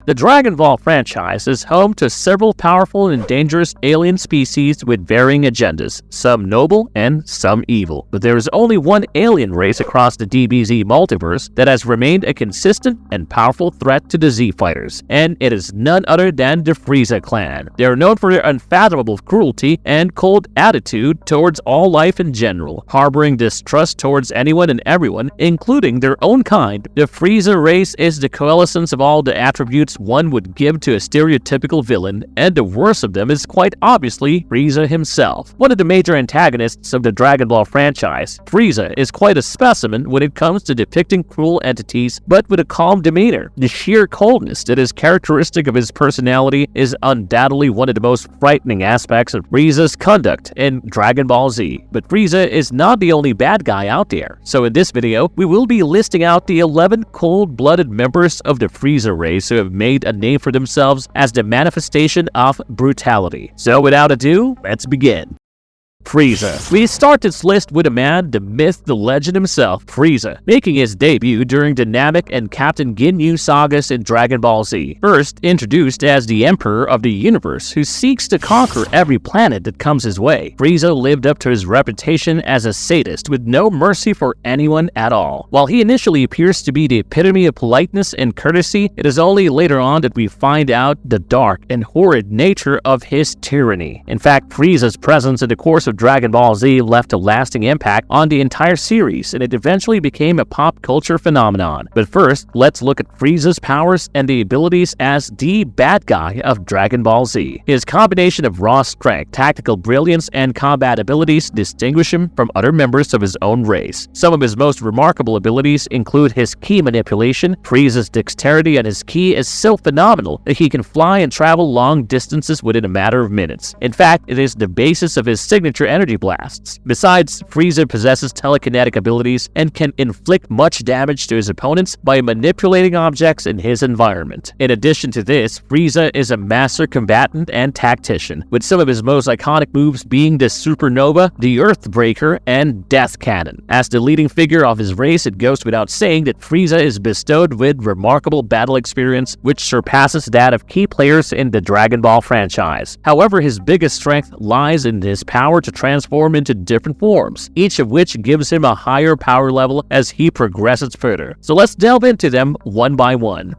The Dragon Ball franchise is home to several powerful and dangerous alien species with varying agendas, some noble and some evil. But there is only one alien race across the DBZ multiverse that has remained a consistent and powerful threat to the Z Fighters, and it is none other than the Frieza clan. They are known for their unfathomable cruelty and cold attitude towards all life in general, harboring distrust towards anyone and everyone, including their own kind. The Frieza race is the coalescence of all the attributes one would give to a stereotypical villain, and the worst of them is quite obviously Frieza himself. One of the major antagonists of the Dragon Ball franchise, Frieza is quite a specimen when it comes to depicting cruel entities, but with a calm demeanor. The sheer coldness that is characteristic of his personality is undoubtedly one of the most frightening aspects of Frieza's conduct in Dragon Ball Z. But Frieza is not the only bad guy out there, so in this video, we will be listing out the 11 cold-blooded members of the Frieza race who have made a name for themselves as the manifestation of brutality. So without ado, let's begin. Frieza. We start this list with a man, the myth, the legend himself, Frieza, making his debut during the Namek and Captain Ginyu sagas in Dragon Ball Z. First introduced as the Emperor of the Universe, who seeks to conquer every planet that comes his way, Frieza lived up to his reputation as a sadist with no mercy for anyone at all. While he initially appears to be the epitome of politeness and courtesy, it is only later on that we find out the dark and horrid nature of his tyranny. In fact, Frieza's presence in the course of Dragon Ball Z left a lasting impact on the entire series, and it eventually became a pop culture phenomenon. But first, let's look at Frieza's powers and the abilities as the bad guy of Dragon Ball Z. His combination of raw strength, tactical brilliance, and combat abilities distinguish him from other members of his own race. Some of his most remarkable abilities include his ki manipulation. Frieza's dexterity and his ki is so phenomenal that he can fly and travel long distances within a matter of minutes. In fact, it is the basis of his signature energy blasts. Besides, Frieza possesses telekinetic abilities and can inflict much damage to his opponents by manipulating objects in his environment. In addition to this, Frieza is a master combatant and tactician, with some of his most iconic moves being the Supernova, the Earthbreaker, and Death Cannon. As the leading figure of his race, it goes without saying that Frieza is bestowed with remarkable battle experience, which surpasses that of key players in the Dragon Ball franchise. However, his biggest strength lies in his power to transform into different forms, each of which gives him a higher power level as he progresses further. So let's delve into them one by one.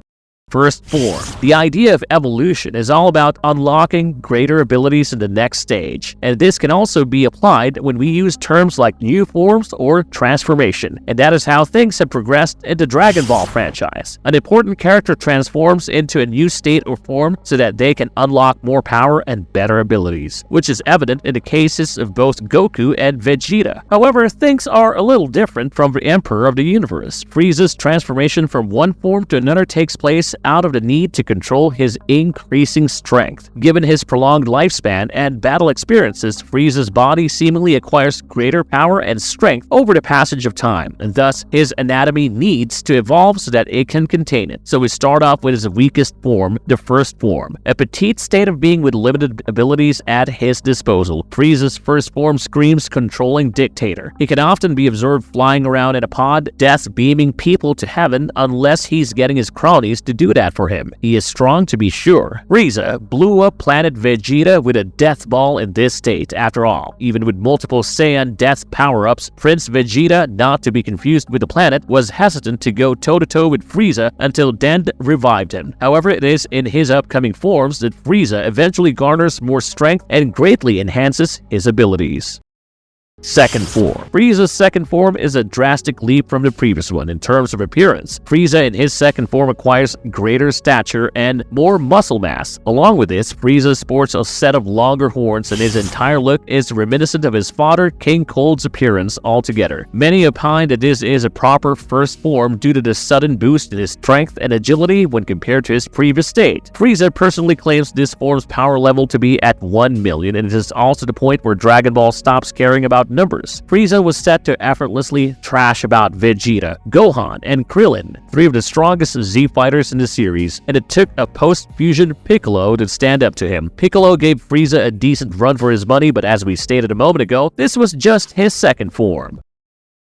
First form. The idea of evolution is all about unlocking greater abilities in the next stage, and this can also be applied when we use terms like new forms or transformation, and that is how things have progressed in the Dragon Ball franchise. An important character transforms into a new state or form so that they can unlock more power and better abilities, which is evident in the cases of both Goku and Vegeta. However, things are a little different from the Emperor of the Universe. Frieza's transformation from one form to another takes place out of the need to control his increasing strength. Given his prolonged lifespan and battle experiences, Frieza's body seemingly acquires greater power and strength over the passage of time, and thus his anatomy needs to evolve so that it can contain it. So we start off with his weakest form, the first form, a petite state of being with limited abilities at his disposal. Frieza's first form screams controlling dictator. He can often be observed flying around in a pod, death beaming people to heaven unless he's getting his cronies to do that for him. He is strong to be sure. Frieza blew up planet Vegeta with a death ball in this state. After all, even with multiple Saiyan death power-ups, Prince Vegeta, not to be confused with the planet, was hesitant to go toe-to-toe with Frieza until Dend revived him. However, it is in his upcoming forms that Frieza eventually garners more strength and greatly enhances his abilities. Second form. Frieza's second form is a drastic leap from the previous one in terms of appearance. Frieza in his second form acquires greater stature and more muscle mass. Along with this, Frieza sports a set of longer horns, and his entire look is reminiscent of his father King Cold's appearance altogether. Many opine that this is a proper first form due to the sudden boost in his strength and agility when compared to his previous state. Frieza personally claims this form's power level to be at 1 million, and it is also the point where Dragon Ball stops caring about numbers. Frieza was set to effortlessly trash about Vegeta, Gohan, and Krillin, three of the strongest Z fighters in the series, and it took a post-fusion Piccolo to stand up to him. Piccolo gave Frieza a decent run for his money, but as we stated a moment ago, this was just his second form.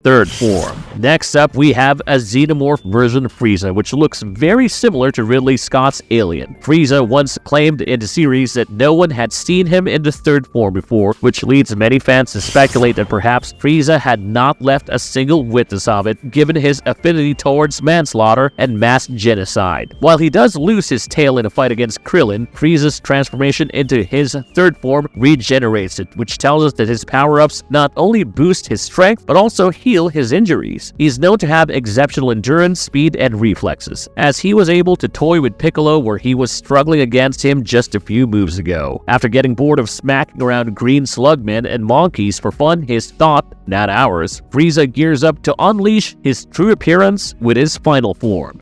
Third form. Next up, we have a xenomorph version of Frieza, which looks very similar to Ridley Scott's Alien. Frieza once claimed in the series that no one had seen him in the third form before, which leads many fans to speculate that perhaps Frieza had not left a single witness of it, given his affinity towards manslaughter and mass genocide. While he does lose his tail in a fight against Krillin, Frieza's transformation into his third form regenerates it, which tells us that his power-ups not only boost his strength, but also heal his injuries. He's known to have exceptional endurance, speed, and reflexes, as he was able to toy with Piccolo where he was struggling against him just a few moves ago. After getting bored of smacking around green slugmen and monkeys for fun, his thought, not ours, Frieza gears up to unleash his true appearance with his final form.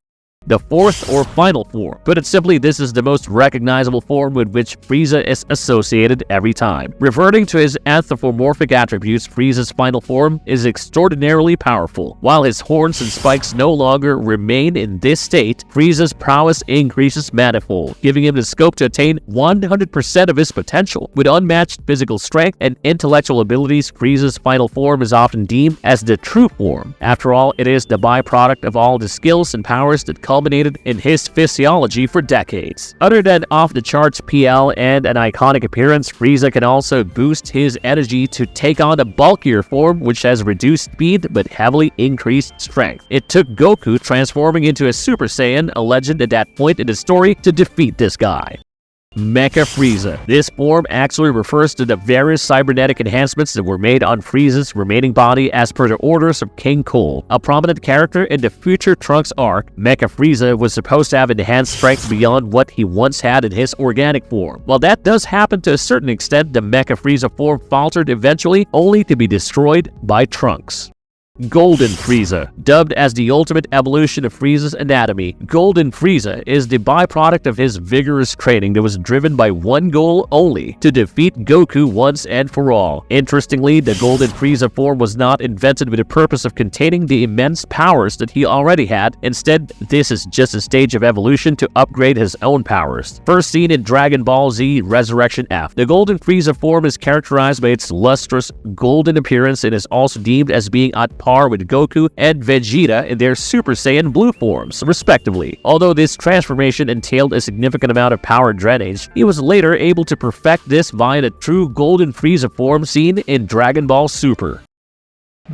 The fourth or final form. Put it simply, this is the most recognizable form with which Frieza is associated every time. Reverting to his anthropomorphic attributes, Frieza's final form is extraordinarily powerful. While his horns and spikes no longer remain in this state, Frieza's prowess increases manifold, giving him the scope to attain 100% of his potential. With unmatched physical strength and intellectual abilities, Frieza's final form is often deemed as the true form. After all, it is the byproduct of all the skills and powers that culminated in his physiology for decades. Other than off-the-charts PL and an iconic appearance, Frieza can also boost his energy to take on a bulkier form which has reduced speed but heavily increased strength. It took Goku transforming into a Super Saiyan, a legend at that point in the story, to defeat this guy. Mecha Frieza. This form actually refers to the various cybernetic enhancements that were made on Frieza's remaining body as per the orders of King Cold. A prominent character in the future Trunks arc, Mecha Frieza was supposed to have enhanced strength beyond what he once had in his organic form. While that does happen to a certain extent, the Mecha Frieza form faltered eventually, only to be destroyed by Trunks. Golden Frieza. Dubbed as the ultimate evolution of Frieza's anatomy, Golden Frieza is the byproduct of his vigorous training that was driven by one goal only: to defeat Goku once and for all. Interestingly, the Golden Frieza form was not invented with the purpose of containing the immense powers that he already had. Instead, this is just a stage of evolution to upgrade his own powers. First seen in Dragon Ball Z Resurrection F, the Golden Frieza form is characterized by its lustrous golden appearance and is also deemed as being at par with Goku and Vegeta in their Super Saiyan Blue forms, respectively. Although this transformation entailed a significant amount of power drainage, he was later able to perfect this via the true Golden Frieza form seen in Dragon Ball Super.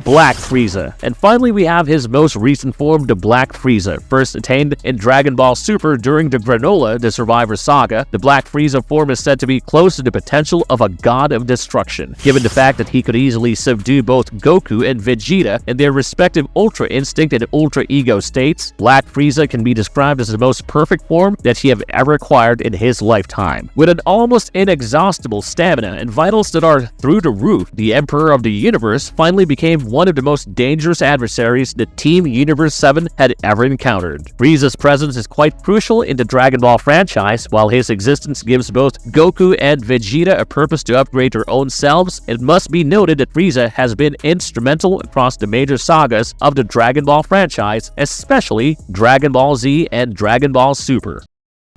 Black Frieza. And finally, we have his most recent form, the Black Frieza, first attained in Dragon Ball Super during the Granola, the Survivor Saga. The Black Frieza form is said to be close to the potential of a god of destruction, given the fact that he could easily subdue both Goku and Vegeta in their respective Ultra Instinct and Ultra Ego states. Black Frieza can be described as the most perfect form that he have ever acquired in his lifetime. With an almost inexhaustible stamina and vitals that are through the roof, the Emperor of the Universe finally became one of the most dangerous adversaries that Team Universe 7 had ever encountered. Frieza's presence is quite crucial in the Dragon Ball franchise. While his existence gives both Goku and Vegeta a purpose to upgrade their own selves, it must be noted that Frieza has been instrumental across the major sagas of the Dragon Ball franchise, especially Dragon Ball Z and Dragon Ball Super.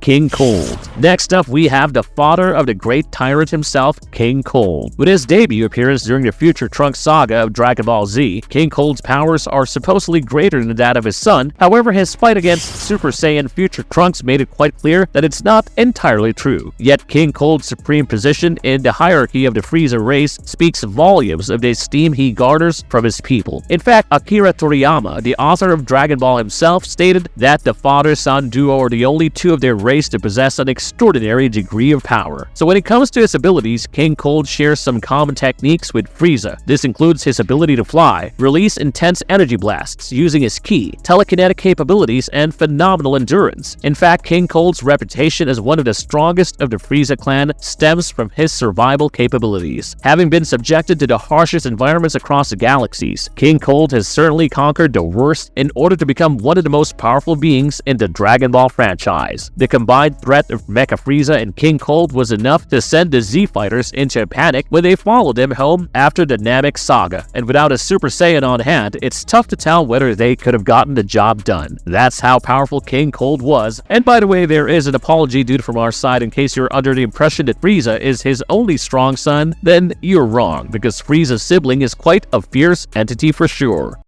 King Cold. Next up, we have the father of the great tyrant himself, King Cold. With his debut appearance during the future Trunks saga of Dragon Ball Z, King Cold's powers are supposedly greater than that of his son. However, his fight against Super Saiyan future Trunks made it quite clear that it's not entirely true. Yet King Cold's supreme position in the hierarchy of the Frieza race speaks volumes of the esteem he garners from his people. In fact, Akira Toriyama, the author of Dragon Ball himself, stated that the father-son duo are the only two of their race to possess an extraordinary degree of power. So when it comes to his abilities, King Cold shares some common techniques with Frieza. This includes his ability to fly, release intense energy blasts using his ki, telekinetic capabilities, and phenomenal endurance. In fact, King Cold's reputation as one of the strongest of the Frieza clan stems from his survival capabilities. Having been subjected to the harshest environments across the galaxies, King Cold has certainly conquered the worst in order to become one of the most powerful beings in the Dragon Ball franchise. The combined threat of Mecha Frieza and King Cold was enough to send the Z-Fighters into a panic when they followed him home after the Namek saga, and without a Super Saiyan on hand, it's tough to tell whether they could have gotten the job done. That's how powerful King Cold was. And by the way, there is an apology due from our side in case you're under the impression that Frieza is his only strong son, then you're wrong, because Frieza's sibling is quite a fierce entity for sure.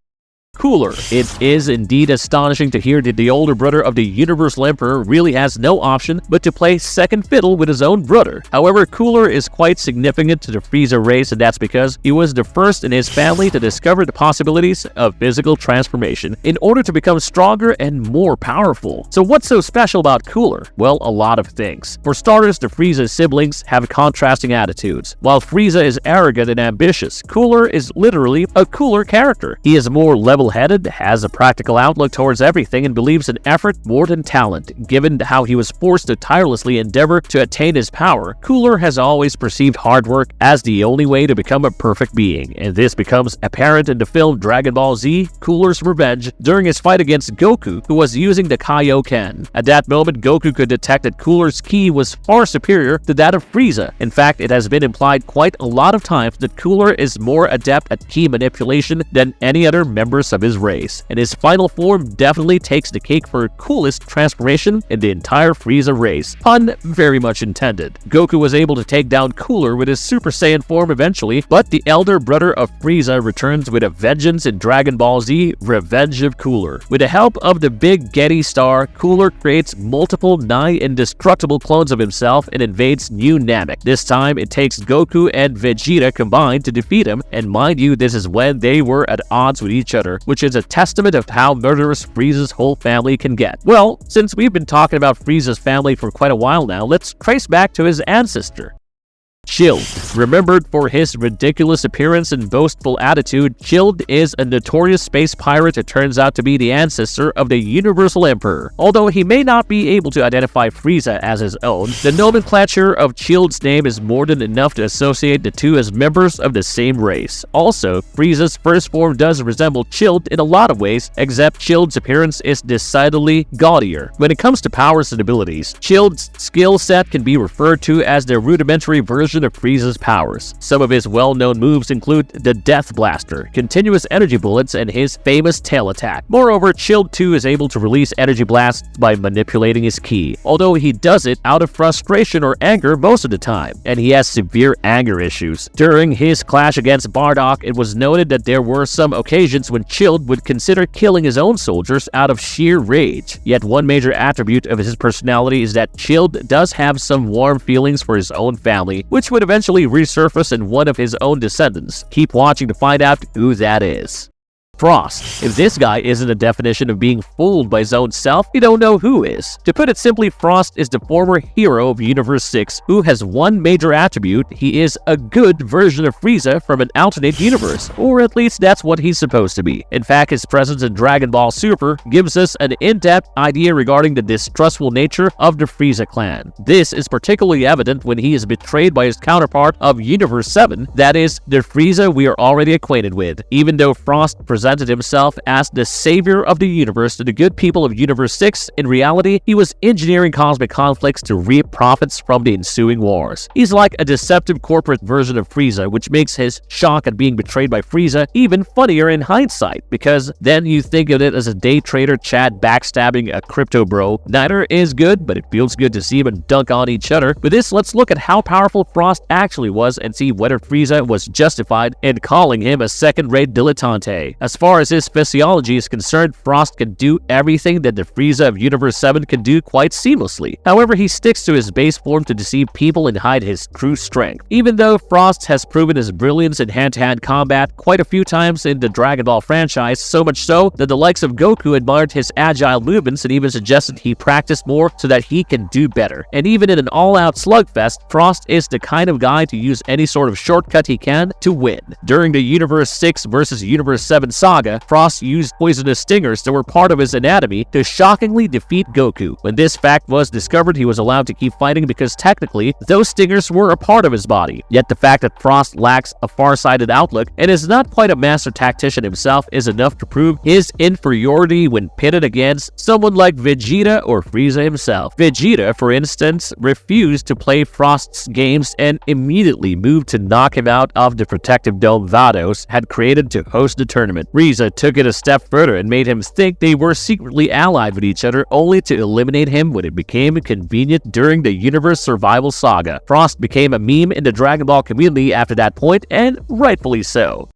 Cooler. It is indeed astonishing to hear that the older brother of the Universal Emperor really has no option but to play second fiddle with his own brother. However, Cooler is quite significant to the Frieza race, and that's because he was the first in his family to discover the possibilities of physical transformation in order to become stronger and more powerful. So what's so special about Cooler? Well, a lot of things. For starters, the Frieza siblings have contrasting attitudes. While Frieza is arrogant and ambitious, Cooler is literally a cooler character. He is more level-headed, has a practical outlook towards everything, and believes in effort more than talent. Given how he was forced to tirelessly endeavor to attain his power, Cooler has always perceived hard work as the only way to become a perfect being, and this becomes apparent in the film Dragon Ball Z: Cooler's Revenge during his fight against Goku, who was using the Kaioken. At that moment, Goku could detect that Cooler's ki was far superior to that of Frieza. In fact, it has been implied quite a lot of times that Cooler is more adept at ki manipulation than any other members of his race, and his final form definitely takes the cake for coolest transformation in the entire Frieza race. Pun very much intended. Goku was able to take down Cooler with his Super Saiyan form eventually, but the elder brother of Frieza returns with a vengeance in Dragon Ball Z: Revenge of Cooler. With the help of the Big Getty Star, Cooler creates multiple nigh indestructible clones of himself and invades New Namek. This time, it takes Goku and Vegeta combined to defeat him, and mind you, this is when they were at odds with each other, which is a testament of how murderous Frieza's whole family can get. Well, since we've been talking about Frieza's family for quite a while now, let's trace back to his ancestor. Chilled. Remembered for his ridiculous appearance and boastful attitude, Chilled is a notorious space pirate who turns out to be the ancestor of the Universal Emperor. Although he may not be able to identify Frieza as his own, the nomenclature of Chilled's name is more than enough to associate the two as members of the same race. Also, Frieza's first form does resemble Chilled in a lot of ways, except Chilled's appearance is decidedly gaudier. When it comes to powers and abilities, Chilled's skill set can be referred to as the rudimentary version of Frieza's powers. Some of his well-known moves include the Death Blaster, continuous energy bullets, and his famous tail attack. Moreover, Chilled 2 is able to release energy blasts by manipulating his ki, although he does it out of frustration or anger most of the time, and he has severe anger issues. During his clash against Bardock, it was noted that there were some occasions when Chilled would consider killing his own soldiers out of sheer rage. Yet one major attribute of his personality is that Chilled does have some warm feelings for his own family, which would eventually resurface in one of his own descendants. Keep watching to find out who that is. Frost. If this guy isn't a definition of being fooled by his own self, you don't know who is. To put it simply, Frost is the former hero of Universe 6 who has one major attribute: he is a good version of Frieza from an alternate universe, or at least that's what he's supposed to be. In fact, his presence in Dragon Ball Super gives us an in-depth idea regarding the distrustful nature of the Frieza clan. This is particularly evident when he is betrayed by his counterpart of Universe 7, that is, the Frieza we are already acquainted with. Even though Frost presented himself as the savior of the universe to the good people of Universe 6, in reality, he was engineering cosmic conflicts to reap profits from the ensuing wars. He's like a deceptive corporate version of Frieza, which makes his shock at being betrayed by Frieza even funnier in hindsight, because then you think of it as a day trader Chad backstabbing a crypto bro. Neither is good, but it feels good to see them dunk on each other. With this, let's look at how powerful Frost actually was and see whether Frieza was justified in calling him a second-rate dilettante. As far as his physiology is concerned, Frost can do everything that the Frieza of Universe 7 can do quite seamlessly. However, he sticks to his base form to deceive people and hide his true strength. Even though Frost has proven his brilliance in hand-to-hand combat quite a few times in the Dragon Ball franchise, so much so that the likes of Goku admired his agile movements and even suggested he practice more so that he can do better. And even in an all-out slugfest, Frost is the kind of guy to use any sort of shortcut he can to win. During the Universe 6 versus Universe 7 saga, Frost used poisonous stingers that were part of his anatomy to shockingly defeat Goku. When this fact was discovered, he was allowed to keep fighting because technically, those stingers were a part of his body. Yet the fact that Frost lacks a far-sighted outlook and is not quite a master tactician himself is enough to prove his inferiority when pitted against someone like Vegeta or Frieza himself. Vegeta, for instance, refused to play Frost's games and immediately moved to knock him out of the protective dome Vados had created to host the tournament. Frieza took it a step further and made him think they were secretly allied with each other, only to eliminate him when it became convenient during the Universe Survival Saga. Frost became a meme in the Dragon Ball community after that point, and rightfully so.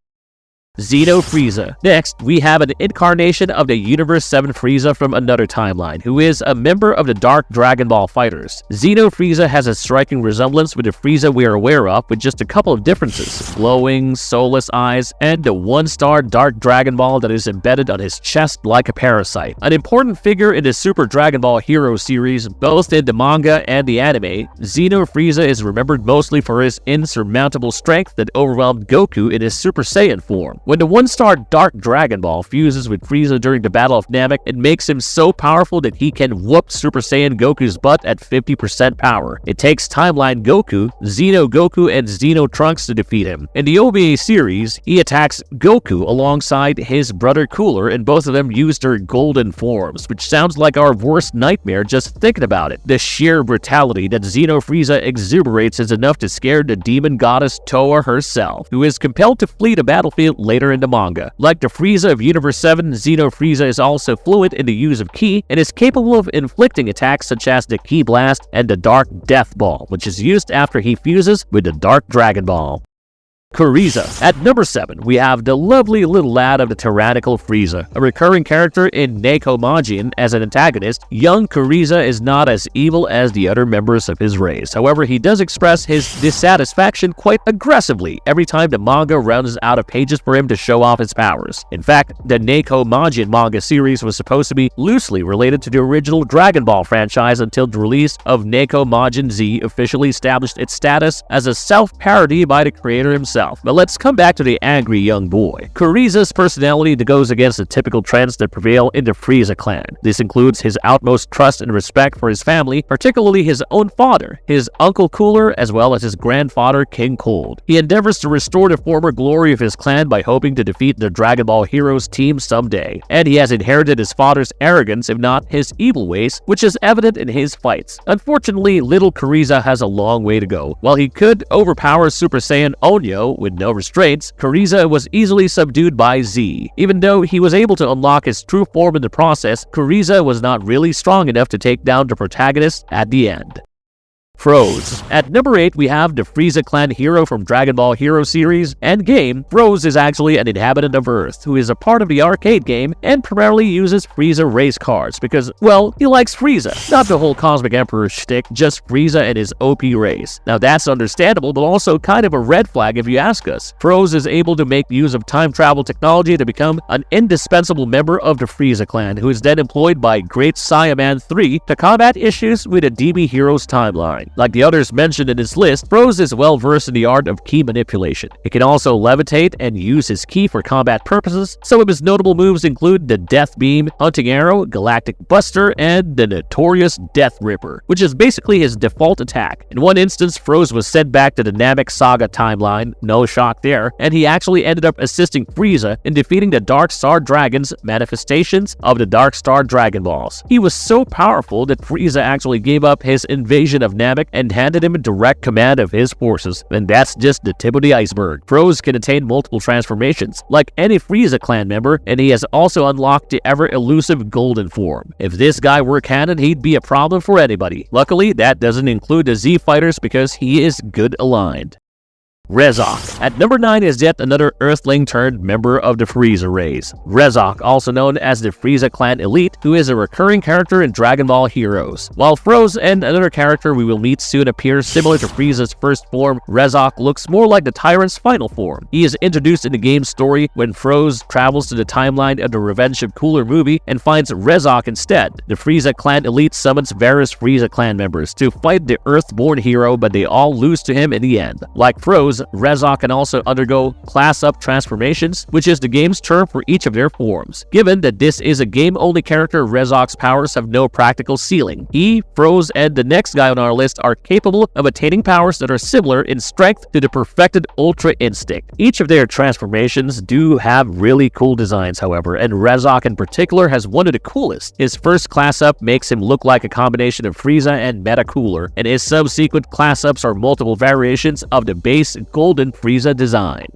Zeno Frieza. Next, we have an incarnation of the Universe 7 Frieza from another timeline, who is a member of the Dark Dragon Ball fighters. Zeno Frieza has a striking resemblance with the Frieza we are aware of, with just a couple of differences: glowing, soulless eyes, and the one-star Dark Dragon Ball that is embedded on his chest like a parasite. An important figure in the Super Dragon Ball Hero series, both in the manga and the anime, Zeno Frieza is remembered mostly for his insurmountable strength that overwhelmed Goku in his Super Saiyan form. When the one-star Dark Dragon Ball fuses with Frieza during the Battle of Namek, it makes him so powerful that he can whoop Super Saiyan Goku's butt at 50% power. It takes Timeline Goku, Xeno Goku, and Xeno Trunks to defeat him. In the OVA series, he attacks Goku alongside his brother Cooler, and both of them use their golden forms, which sounds like our worst nightmare just thinking about it. The sheer brutality that Zeno Frieza exuberates is enough to scare the demon goddess Toa herself, who is compelled to flee the battlefield later in the manga. Like the Frieza of Universe 7, Zeno Frieza is also fluent in the use of Ki and is capable of inflicting attacks such as the Ki Blast and the Dark Death Ball, which is used after he fuses with the Dark Dragon Ball. Kuriza. At number 7, we have the lovely little lad of the tyrannical Frieza. A recurring character in Neko Majin as an antagonist, young Kuriza is not as evil as the other members of his race. However, he does express his dissatisfaction quite aggressively every time the manga runs out of pages for him to show off his powers. In fact, the Neko Majin manga series was supposed to be loosely related to the original Dragon Ball franchise until the release of Neko Majin Z officially established its status as a self-parody by the creator himself. But let's come back to the angry young boy. Kuriza's personality goes against the typical trends that prevail in the Frieza clan. This includes his utmost trust and respect for his family, particularly his own father, his uncle Cooler, as well as his grandfather King Cold. He endeavors to restore the former glory of his clan by hoping to defeat the Dragon Ball Heroes team someday. And he has inherited his father's arrogance, if not his evil ways, which is evident in his fights. Unfortunately, little Kuriza has a long way to go. While he could overpower Super Saiyan Onyo with no restraints, Kuriza was easily subdued by Z. Even though he was able to unlock his true form in the process, Kuriza was not really strong enough to take down the protagonist at the end. Froze. At number 8, we have the Frieza clan hero from Dragon Ball Hero series and game. Froze is actually an inhabitant of Earth who is a part of the arcade game and primarily uses Frieza race cards because, well, he likes Frieza. Not the whole Cosmic Emperor shtick, just Frieza and his OP race. Now that's understandable, but also kind of a red flag if you ask us. Froze is able to make use of time travel technology to become an indispensable member of the Frieza clan, who is then employed by Great Saiyaman 3 to combat issues with the DB Heroes timeline. Like the others mentioned in this list, Froze is well versed in the art of ki manipulation. He can also levitate and use his ki for combat purposes. Some of his notable moves include the Death Beam, Hunting Arrow, Galactic Buster, and the notorious Death Ripper, which is basically his default attack. In one instance, Froze was sent back to the Namek Saga timeline, no shock there, and he actually ended up assisting Frieza in defeating the Dark Star Dragon's manifestations of the Dark Star Dragon Balls. He was so powerful that Frieza actually gave up his invasion of Namek and handed him direct command of his forces, and that's just the tip of the iceberg. Froze can attain multiple transformations, like any Frieza clan member, and he has also unlocked the ever-elusive Golden form. If this guy were canon, he'd be a problem for anybody. Luckily, that doesn't include the Z fighters because he is good aligned. Rezok. At number 9 is yet another Earthling turned member of the Frieza race. Rezok, also known as the Frieza Clan Elite, who is a recurring character in Dragon Ball Heroes. While Froze and another character we will meet soon appear similar to Frieza's first form, Rezok looks more like the Tyrant's final form. He is introduced in the game's story when Froze travels to the timeline of the Revenge of Cooler movie and finds Rezok instead. The Frieza Clan Elite summons various Frieza Clan members to fight the Earthborn hero, but they all lose to him in the end. Like Froze, Heroes Reso can also undergo class-up transformations, which is the game's term for each of their forms. Given that this is a game-only character, Reso's powers have no practical ceiling. He, Froze, and the next guy on our list are capable of attaining powers that are similar in strength to the perfected Ultra Instinct. Each of their transformations do have really cool designs, however, and Reso in particular has one of the coolest. His first class-up makes him look like a combination of Frieza and Metacooler, and his subsequent class-ups are multiple variations of the base Golden Frieza design.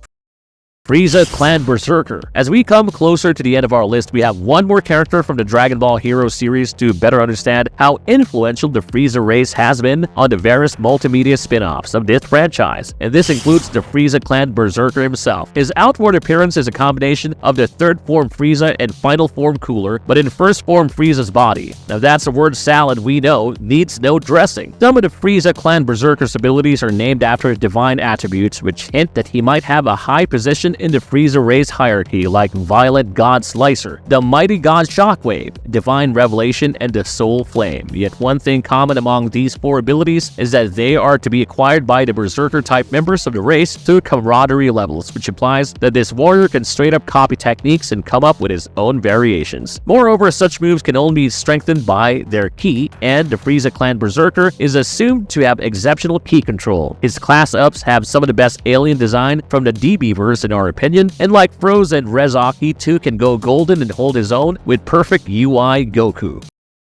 Frieza Clan Berserker. As we come closer to the end of our list, we have one more character from the Dragon Ball Heroes series to better understand how influential the Frieza race has been on the various multimedia spin-offs of this franchise, and this includes the Frieza Clan Berserker himself. His outward appearance is a combination of the third form Frieza and final form Cooler, but in first form Frieza's body. Now that's a word salad we know needs no dressing. Some of the Frieza Clan Berserker's abilities are named after divine attributes, which hint that he might have a high position in the Frieza race hierarchy, like Violent God Slicer, the Mighty God Shockwave, Divine Revelation, and the Soul Flame. Yet one thing common among these four abilities is that they are to be acquired by the Berserker-type members of the race through camaraderie levels, which implies that this warrior can straight up copy techniques and come up with his own variations. Moreover, such moves can only be strengthened by their ki, and the Frieza Clan Berserker is assumed to have exceptional ki control. His class-ups have some of the best alien design from the DB-verse in our opinion, and like Froze and Reso, he too can go golden and hold his own with perfect UI Goku.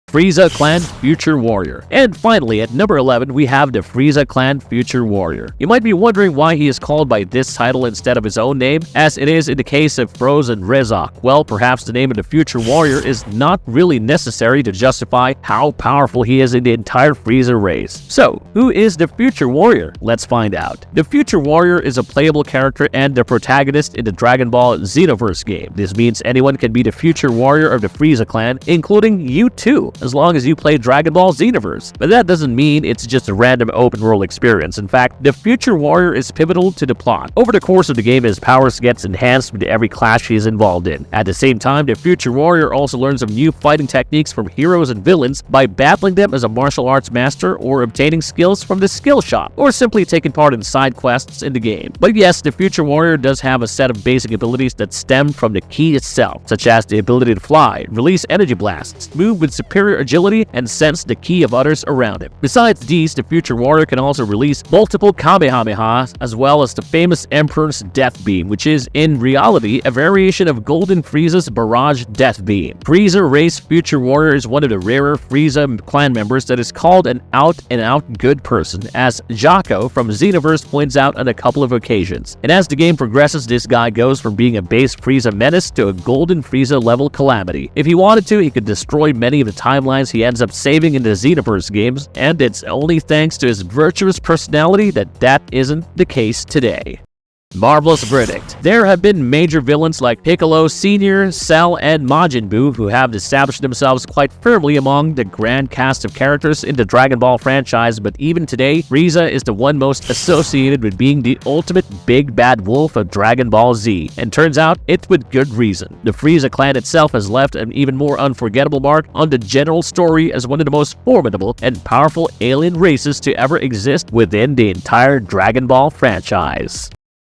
Frieza Clan Future Warrior. And finally, at number 11, we have the Frieza Clan Future Warrior. You might be wondering why he is called by this title instead of his own name, as it is in the case of Froze and Reso. Well, perhaps the name of the Future Warrior is not really necessary to justify how powerful he is in the entire Frieza race. So, who is the Future Warrior? Let's find out. The Future Warrior is a playable character and the protagonist in the Dragon Ball Xenoverse game. This means anyone can be the Future Warrior of the Frieza Clan, including you too, as long as you play Dragon Ball Xenoverse. But that doesn't mean it's just a random open world experience. In fact, the Future Warrior is pivotal to the plot. Over the course of the game, his powers gets enhanced with every clash he is involved in. At the same time, the Future Warrior also learns of new fighting techniques from heroes and villains by battling them as a martial arts master, or obtaining skills from the skill shop, or simply taking part in side quests in the game. But yes, the Future Warrior does have a set of basic abilities that stem from the ki itself, such as the ability to fly, release energy blasts, move with superior agility, and sense the ki of others around him. Besides these, the Future Warrior can also release multiple Kamehamehas, as well as the famous Emperor's Death Beam, which is in reality a variation of Golden Frieza's Barrage Death Beam. Frieza Race Future Warrior is one of the rarer Frieza clan members that is called an out-and-out good person, as Jaco from Xenoverse points out on a couple of occasions. And as the game progresses, this guy goes from being a base Frieza menace to a Golden Frieza level calamity. If he wanted to, he could destroy many of the timelines he ends up saving in the Xenoverse games, and it's only thanks to his virtuous personality that isn't the case today. Marvelous Verdict. There have been major villains like Piccolo, Senior, Cell, and Majin Buu who have established themselves quite firmly among the grand cast of characters in the Dragon Ball franchise, but even today, Frieza is the one most associated with being the ultimate big bad wolf of Dragon Ball Z, and turns out it's with good reason. The Frieza clan itself has left an even more unforgettable mark on the general story as one of the most formidable and powerful alien races to ever exist within the entire Dragon Ball franchise.